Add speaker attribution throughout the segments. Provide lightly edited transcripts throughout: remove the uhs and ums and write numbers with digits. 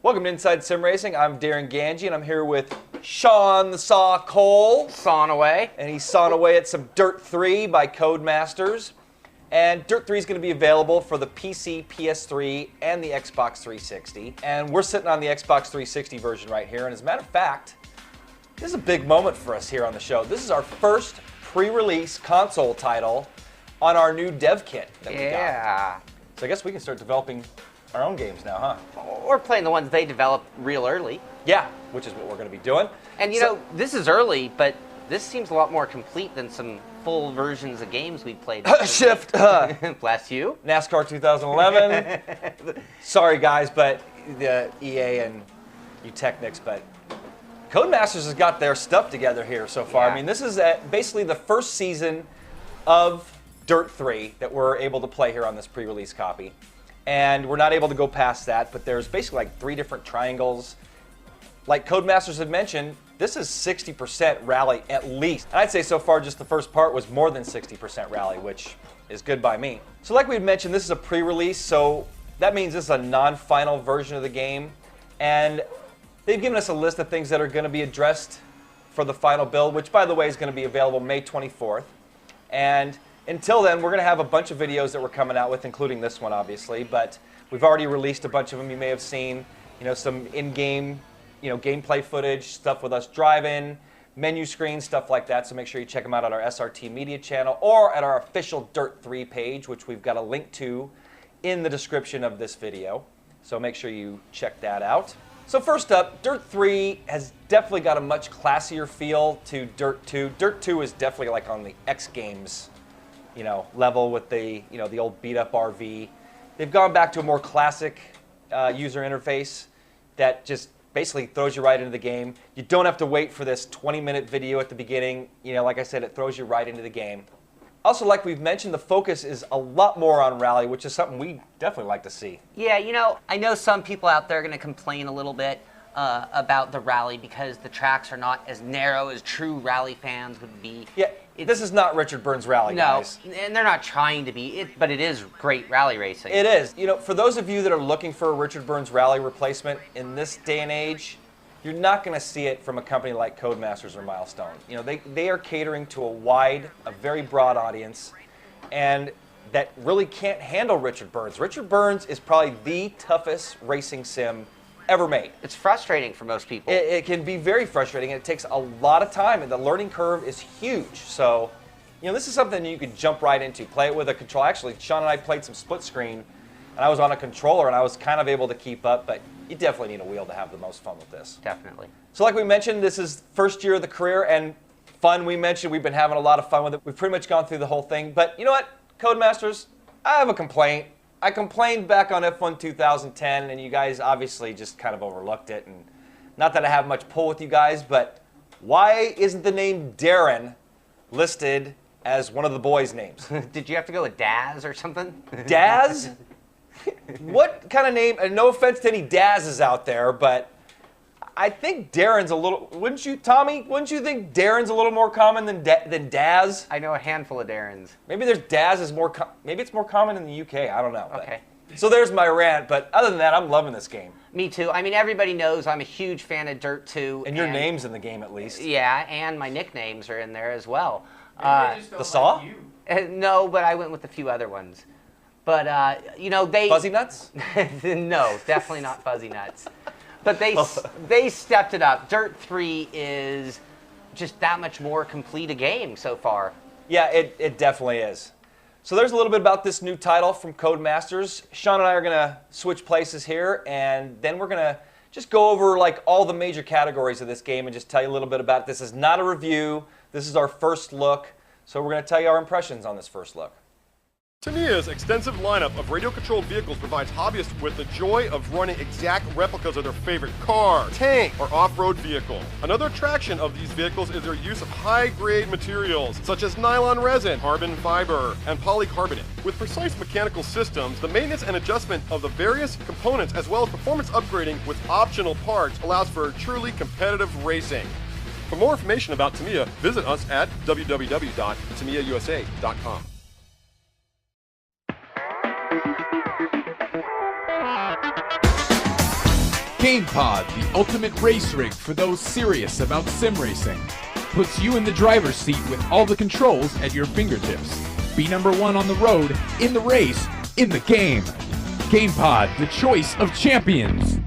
Speaker 1: Welcome to Inside Sim Racing. I'm Darren Ganji, and I'm here with Sean the Saw Cole.
Speaker 2: Sawing away.
Speaker 1: And he's sawing away at some Dirt 3 by Codemasters. And Dirt 3 is going to be available for the PC, PS3, and the Xbox 360. And we're sitting on the Xbox 360 version right here. And as a matter of fact, this is a big moment for us here on the show. This is our first pre-release console title on our new dev kit that we got. So I guess we can start developing our own games now, huh?
Speaker 2: Or playing the ones they developed real early.
Speaker 1: Yeah, which is what we're going to be doing.
Speaker 2: And you know, this is early, but this seems a lot more complete than some full versions of games we played.
Speaker 1: Shift.
Speaker 2: Bless you.
Speaker 1: NASCAR 2011. Sorry, guys, but the EA and you Technics, but Codemasters has got their stuff together here so far.
Speaker 2: Yeah.
Speaker 1: I mean, this is basically the first season of Dirt 3 that we're able to play here on this pre-release copy. And we're not able to go past that, but there's basically like 3 different triangles. Like Codemasters had mentioned, this is 60% rally at least. And I'd say so far just the first part was more than 60% rally, which is good by me. So like we had mentioned, this is a pre-release, so that means this is a non-final version of the game. And they've given us a list of things that are going to be addressed for the final build, which by the way is going to be available May 24th. And until then, we're going to have a bunch of videos that we're coming out with, including this one, obviously. But we've already released a bunch of them. You may have seen, some in-game, gameplay footage, stuff with us driving, menu screens, stuff like that. So make sure you check them out on our SRT Media channel or at our official Dirt 3 page, which we've got a link to in the description of this video. So make sure you check that out. So first up, Dirt 3 has definitely got a much classier feel to Dirt 2. Dirt 2 is definitely like on the X Games level with the old beat-up RV. They've gone back to a more classic user interface that just basically throws you right into the game. You don't have to wait for this 20-minute video at the beginning. Like I said, it throws you right into the game. Also, like we've mentioned, the focus is a lot more on rally, which is something we definitely like to see.
Speaker 2: Yeah, I know some people out there are going to complain a little bit about the rally because the tracks are not as narrow as true rally fans would be.
Speaker 1: Yeah, this is not Richard Burns Rally, guys.
Speaker 2: No, and they're not trying to be, but it is great rally racing.
Speaker 1: It is. For those of you that are looking for a Richard Burns Rally replacement in this day and age, you're not going to see it from a company like Codemasters or Milestone. They are catering to a very broad audience, and that really can't handle Richard Burns. Richard Burns is probably the toughest racing sim ever made.
Speaker 2: It's frustrating for most people.
Speaker 1: It can be very frustrating, and it takes a lot of time, and the learning curve is huge. So, this is something you could jump right into. Play it with a controller. Actually, Sean and I played some split screen, and I was on a controller, and I was kind of able to keep up, but you definitely need a wheel to have the most fun with this.
Speaker 2: Definitely.
Speaker 1: So like we mentioned, this is first year of the career, and fun we mentioned. We've been having a lot of fun with it. We've pretty much gone through the whole thing, but you know what, Codemasters, I have a complaint. I complained back on F1 2010, and you guys obviously just kind of overlooked it. And not that I have much pull with you guys, but why isn't the name Darren listed as one of the boys' names?
Speaker 2: Did you have to go with Daz or something?
Speaker 1: Daz? What kind of name? And no offense to any Dazes out there, but I think Darren's a little. Wouldn't you, Tommy? Wouldn't you think Darren's a little more common than Daz?
Speaker 2: I know a handful of Darrens.
Speaker 1: Maybe there's Daz is more. Maybe it's more common in the UK. I don't know.
Speaker 2: Okay.
Speaker 1: So there's my rant. But other than that, I'm loving this game.
Speaker 2: Me too. I mean, everybody knows I'm a huge fan of Dirt 2.
Speaker 1: And your name's in the game at least.
Speaker 2: Yeah, and my nicknames are in there as well.
Speaker 1: The Saw?
Speaker 2: No, but I went with a few other ones. But they.
Speaker 1: Fuzzy Nuts?
Speaker 2: No, definitely not Fuzzy Nuts. But they stepped it up. Dirt 3 is just that much more complete a game so far.
Speaker 1: Yeah, it definitely is. So there's a little bit about this new title from Codemasters. Sean and I are going to switch places here, and then we're going to just go over like all the major categories of this game and just tell you a little bit about it. This is not a review. This is our first look. So we're going to tell you our impressions on this first look.
Speaker 3: Tamiya's extensive lineup of radio-controlled vehicles provides hobbyists with the joy of running exact replicas of their favorite car, tank, or off-road vehicle. Another attraction of these vehicles is their use of high-grade materials, such as nylon resin, carbon fiber, and polycarbonate. With precise mechanical systems, the maintenance and adjustment of the various components, as well as performance upgrading with optional parts, allows for truly competitive racing. For more information about Tamiya, visit us at www.tamiyausa.com.
Speaker 4: GamePod, the ultimate race rig for those serious about sim racing. Puts you in the driver's seat with all the controls at your fingertips. Be number one on the road, in the race, in the game. GamePod, the choice of champions.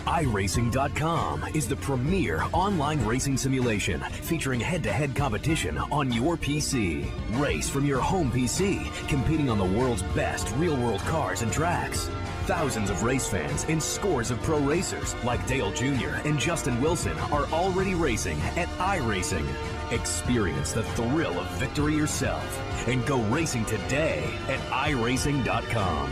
Speaker 5: iRacing.com is the premier online racing simulation featuring head-to-head competition on your PC. Race from your home PC, competing on the world's best real-world cars and tracks. Thousands of race fans and scores of pro racers like Dale Jr. and Justin Wilson are already racing at iRacing. Experience the thrill of victory yourself and go racing today at iRacing.com.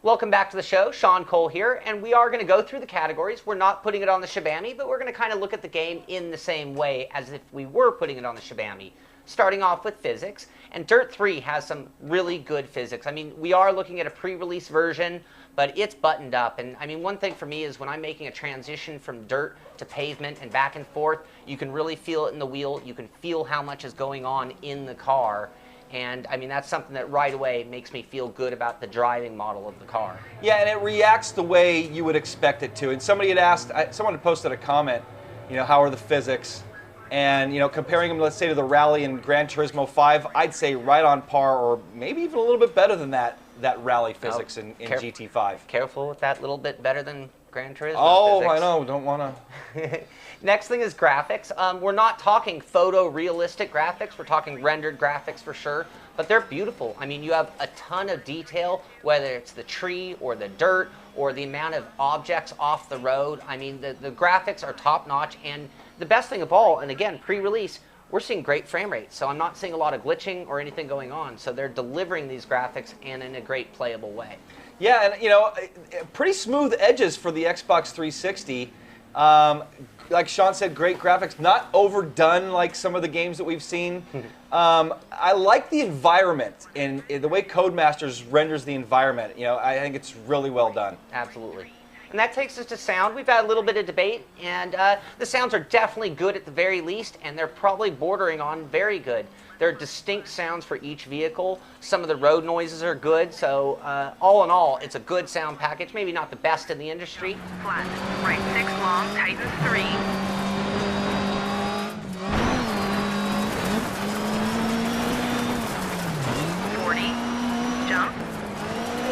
Speaker 2: Welcome back to the show. Sean Cole here, and we are going to go through the categories. We're not putting it on the Shabami, but we're going to kind of look at the game in the same way as if we were putting it on the Shabami. Starting off with physics, and Dirt 3 has some really good physics. I mean, we are looking at a pre-release version, but it's buttoned up. And I mean, one thing for me is when I'm making a transition from dirt to pavement and back and forth, you can really feel it in the wheel. You can feel how much is going on in the car. And I mean, that's something that right away makes me feel good about the driving model of the car.
Speaker 1: Yeah, and it reacts the way you would expect it to. And somebody had asked, someone had posted a comment, you know, how are the physics? And, you know, comparing them, let's say, to the Rally and Gran Turismo 5, I'd say right on par or maybe even a little bit better than that Rally physics in GT5.
Speaker 2: Careful with that little bit better than Gran Turismo
Speaker 1: Oh,
Speaker 2: physics.
Speaker 1: I know, don't want to.
Speaker 2: Next thing is graphics. We're not talking photorealistic graphics. We're talking rendered graphics for sure, but they're beautiful. I mean, you have a ton of detail, whether it's the tree or the dirt or the amount of objects off the road. I mean, the graphics are top notch, and the best thing of all, and again, pre-release, we're seeing great frame rates. So I'm not seeing a lot of glitching or anything going on. So they're delivering these graphics and in a great playable way.
Speaker 1: Yeah, and you know, pretty smooth edges for the Xbox 360. Like Sean said, great graphics, not overdone like some of the games that we've seen. I like the environment and the way Codemasters renders the environment. You know, I think it's really well done.
Speaker 2: Absolutely. And that takes us to sound. We've had a little bit of debate, and the sounds are definitely good at the very least, and they're probably bordering on very good. There are distinct sounds for each vehicle. Some of the road noises are good, so all in all, it's a good sound package. Maybe not the best in the industry.
Speaker 6: Flat, right 6 long, tightens 3. 40, jump,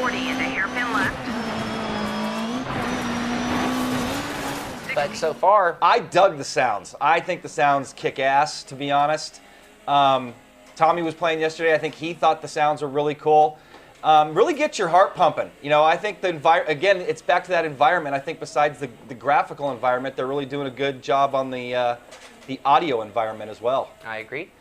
Speaker 6: 40 into hairpin left.
Speaker 2: But so far,
Speaker 1: I dug the sounds. I think the sounds kick ass, to be honest. Tommy was playing yesterday. I think he thought the sounds were really cool. Really get your heart pumping. You know, I think again, it's back to that environment. I think besides the graphical environment, they're really doing a good job on the audio environment as well.
Speaker 2: I agree.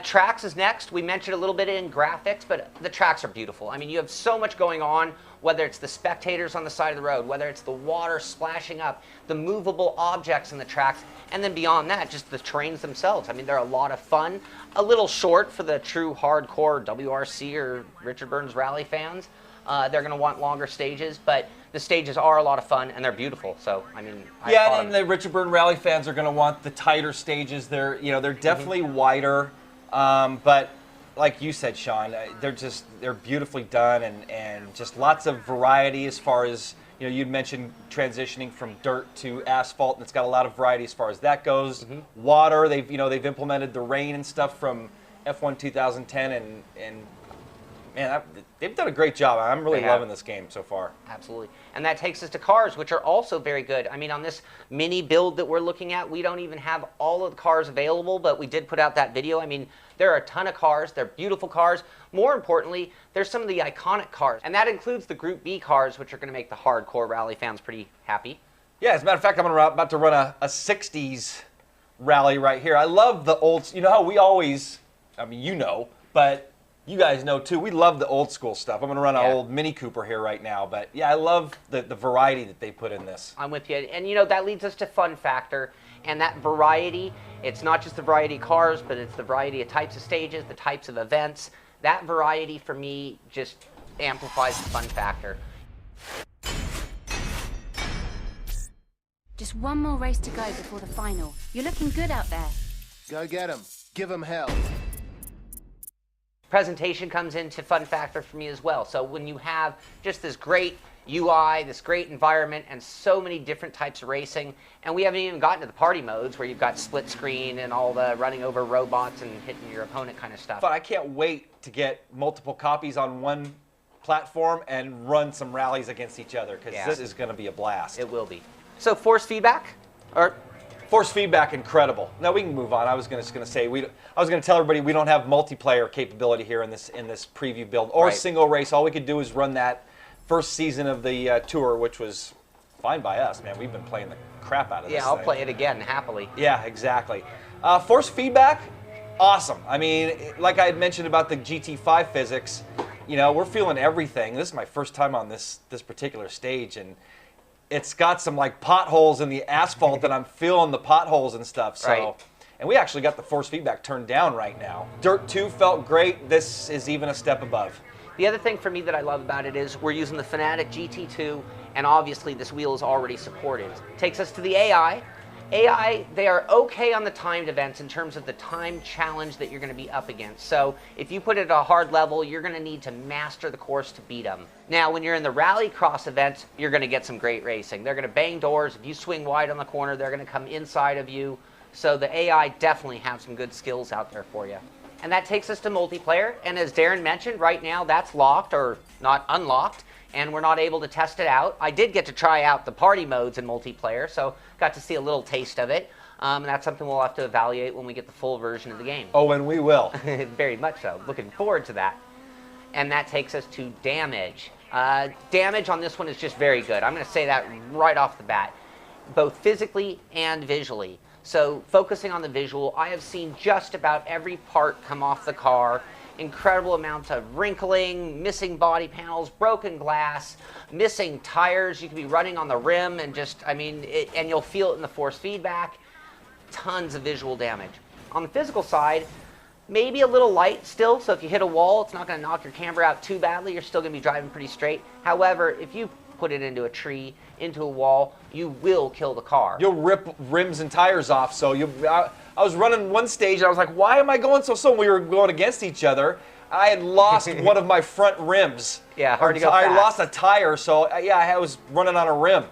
Speaker 2: Tracks is next. We mentioned a little bit in graphics, but the tracks are beautiful. I mean, you have so much going on, whether it's the spectators on the side of the road, whether it's the water splashing up, the movable objects in the tracks, and then beyond that, just the terrains themselves. I mean, they're a lot of fun. A little short for the true hardcore WRC or Richard Burns Rally fans. They're going to want longer stages, but the stages are a lot of fun, and they're beautiful. So, I mean,
Speaker 1: yeah, and the Richard Burton Rally fans are going to want the tighter stages. They're definitely wider, but like you said, Sean, they're beautifully done, and just lots of variety as far as, you know, you'd mentioned transitioning from dirt to asphalt, and it's got a lot of variety as far as that goes. Water, they've implemented the rain and stuff from F1 2010, and man, they've done a great job. I'm really loving this game so far.
Speaker 2: Absolutely. And that takes us to cars, which are also very good. I mean, on this mini build that we're looking at, we don't even have all of the cars available, but we did put out that video. I mean, there are a ton of cars. They're beautiful cars. More importantly, there's some of the iconic cars, and that includes the Group B cars, which are going to make the hardcore rally fans pretty happy.
Speaker 1: Yeah, as a matter of fact, I'm about to run a 60s rally right here. I love the old, you know how we always, I mean, you know, but you guys know too, we love the old school stuff. I'm going to run an old Mini Cooper here right now, but yeah, I love the variety that they put in this.
Speaker 2: I'm with you. And you know, that leads us to fun factor, and that variety, it's not just the variety of cars, but it's the variety of types of stages, the types of events. That variety for me just amplifies the fun factor.
Speaker 7: Just one more race to go before the final. You're looking good out there.
Speaker 8: Go get him. Give him hell.
Speaker 2: Presentation comes into fun factor for me as well. So when you have just this great UI, this great environment, and so many different types of racing, and we haven't even gotten to the party modes where you've got split screen and all the running over robots and hitting your opponent kind of stuff.
Speaker 1: But I can't wait to get multiple copies on one platform and run some rallies against each other, because this is going to be a blast.
Speaker 2: It will be. So force feedback?
Speaker 1: Force feedback, incredible. Now we can move on. I was going to say I was going to tell everybody we don't have multiplayer capability here in this preview build or single race. All we could do is run that first season of the tour, which was fine by us, man. We've been playing the crap out of this.
Speaker 2: Yeah, I'll
Speaker 1: thing.
Speaker 2: play it again happily.
Speaker 1: Yeah, exactly. Force feedback, awesome. I mean, like I had mentioned about the GT5 physics, we're feeling everything. This is my first time on this particular stage, and it's got some like potholes in the asphalt, and I'm feeling the potholes and stuff. So, and we actually got the force feedback turned down right now. Dirt 2 felt great. This is even a step above.
Speaker 2: The other thing for me that I love about it is we're using the Fanatec GT2, and obviously this wheel is already supported. Takes us to the AI. AI, they are okay on the timed events in terms of the time challenge that you're going to be up against. So if you put it at a hard level, you're going to need to master the course to beat them. Now, when you're in the rallycross events, you're going to get some great racing. They're going to bang doors. If you swing wide on the corner, they're going to come inside of you. So the AI definitely have some good skills out there for you. And that takes us to multiplayer. And as Darren mentioned, right now that's locked or not unlocked, and we're not able to test it out. I did get to try out the party modes in multiplayer, so got to see a little taste of it. And that's something we'll have to evaluate when we get the full version of the game.
Speaker 1: Oh, and we will.
Speaker 2: Very much so. Looking forward to that. And that takes us to damage. Damage on this one is just very good. I'm going to say that right off the bat, both physically and visually. So focusing on the visual, I have seen just about every part come off the car. Incredible amounts of wrinkling, missing body panels, broken glass, missing tires. You could be running on the rim and just, and you'll feel it in the force feedback. Tons of visual damage. On the physical side, maybe a little light still, so if you hit a wall, it's not going to knock your camber out too badly. You're still going to be driving pretty straight. However, if you put it into a tree, into a wall, you will kill the car.
Speaker 1: You'll rip rims and tires off. So I was running one stage, and I was like, why am I going so slow? We were going against each other. I had lost one of my front rims.
Speaker 2: Yeah, hard to go fast.
Speaker 1: I lost a tire, so I was running on a rim.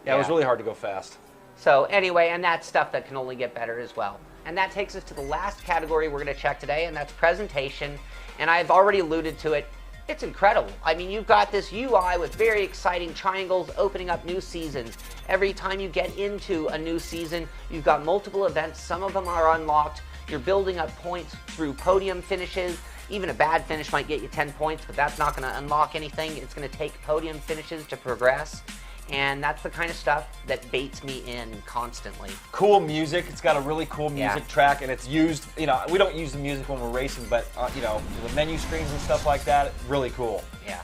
Speaker 1: Yeah, it was really hard to go fast.
Speaker 2: So anyway, and that's stuff that can only get better as well. And that takes us to the last category we're going to check today, and that's presentation. And I've already alluded to it. It's incredible. I mean, you've got this UI with very exciting triangles opening up new seasons. Every time you get into a new season, you've got multiple events. Some of them are unlocked. You're building up points through podium finishes. Even a bad finish might get you 10 points, but that's not going to unlock anything. It's going to take podium finishes to progress. And that's the kind of stuff that baits me in constantly.
Speaker 1: Cool music. It's got a really cool music track, and it's used, we don't use the music when we're racing, but, the menu screens and stuff like that, really cool.
Speaker 2: Yeah.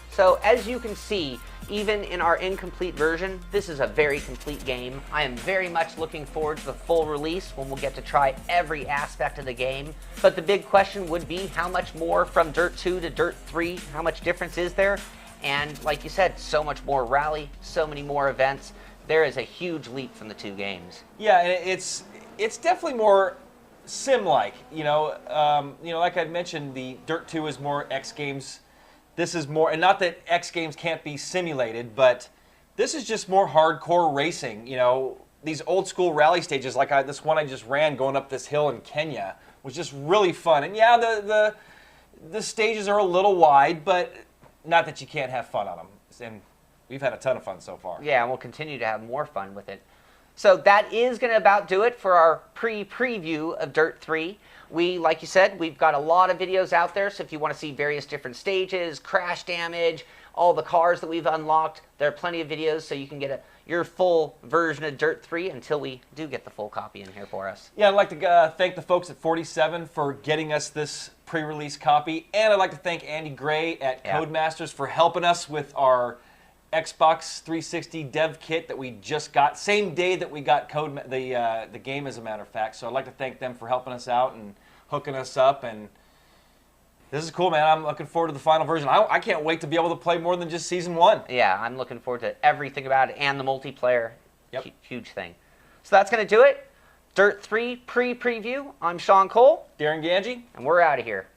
Speaker 2: So as you can see, even in our incomplete version, this is a very complete game. I am very much looking forward to the full release when we'll get to try every aspect of the game. But the big question would be, how much more from Dirt 2 to Dirt 3? How much difference is there? And like you said, so much more rally, so many more events. There is a huge leap from the two games.
Speaker 1: Yeah, and it's definitely more sim-like. Like I'd mentioned, the Dirt 2 is more X Games. This is more, and not that X Games can't be simulated, but this is just more hardcore racing. These old school rally stages, like this one I just ran going up this hill in Kenya, was just really fun. And yeah, the stages are a little wide, but not that you can't have fun on them. And we've had a ton of fun so far.
Speaker 2: Yeah, and we'll continue to have more fun with it. So that is going to about do it for our preview of Dirt 3. Like you said, we've got a lot of videos out there, so if you want to see various different stages, crash damage, all the cars that we've unlocked, there are plenty of videos so you can get your full version of Dirt 3 until we do get the full copy in here for us.
Speaker 1: Yeah, I'd like to thank the folks at 47 for getting us this pre-release copy, and I'd like to thank Andy Gray at Codemasters for helping us with our Xbox 360 dev kit that we just got, same day that we got the game, as a matter of fact. So I'd like to thank them for helping us out and hooking us up, and this is cool, man. I'm looking forward to the final version. I can't wait to be able to play more than just Season 1.
Speaker 2: Yeah, I'm looking forward to everything about it, and the multiplayer. Yep. Huge thing. So that's going to do it. Dirt 3 pre-preview. I'm Sean Cole.
Speaker 1: Darren Ganji.
Speaker 2: And we're out of here.